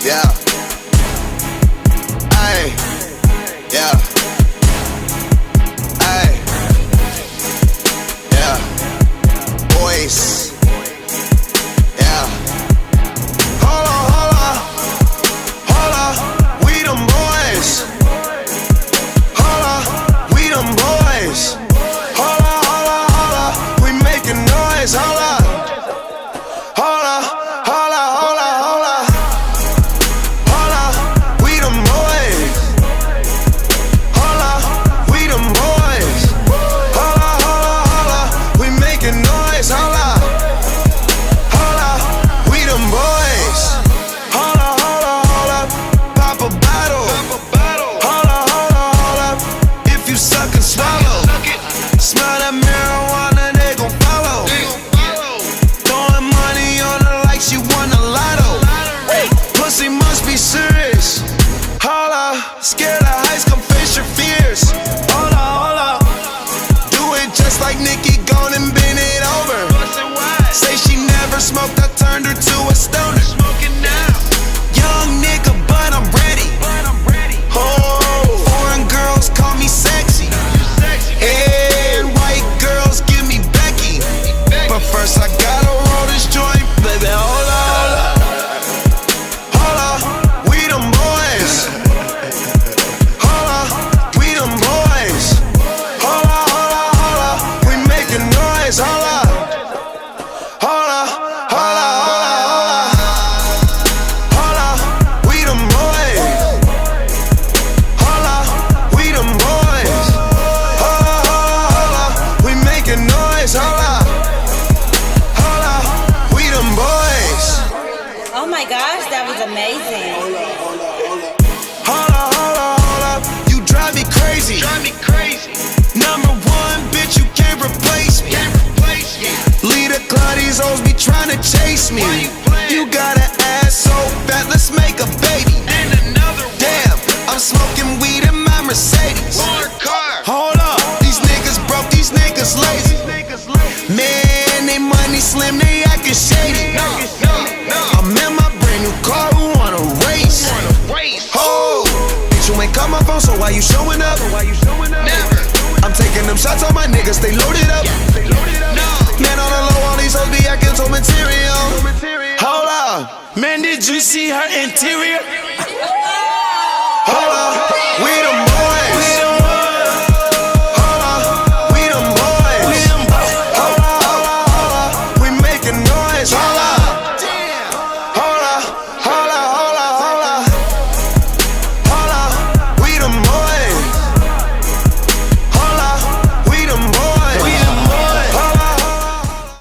Yeah. Ay. Yeah. Ay. Yeah. Boys. Yeah. Holla. We them boys. Holla. We them boys. Holla. We making noise. Holla. Smell that marijuana, they gon' follow. Throwing money on her like she won a lotto. Pussy must be serious. Holla, scared of heights, come face your fears. Holla. Do it just like Nicki, gone and bend it over. Say she never smoked, I turned her to a stoner. Young nigga, but I'm ready. Oh, foreign girls call me sexy. First I gotta roll this joint, baby, holla. We them boys. Holla, we them boys. Holla, we making noise, holla. We them boys. Holla, we them boys. Holla, we making noise, holla. Oh my gosh, that was amazing. Holla, you drive me crazy. Number one, bitch, you can't replace me. Lead a club, these hoes be trying to chase me. You got an ass so fat, let's make a baby. Damn, I'm smoking weed in my Mercedes. Hold up, these niggas broke, these niggas lazy. Man, they money slim, they actin' shady. I'm in my brand new car, who wanna race? Oh, bitch, you ain't call my phone, so why you showing up? Never. I'm taking them shots on my niggas, they loaded up. Man, on the low, all these hoes be acting so material. Hold up, man, did you see her interior?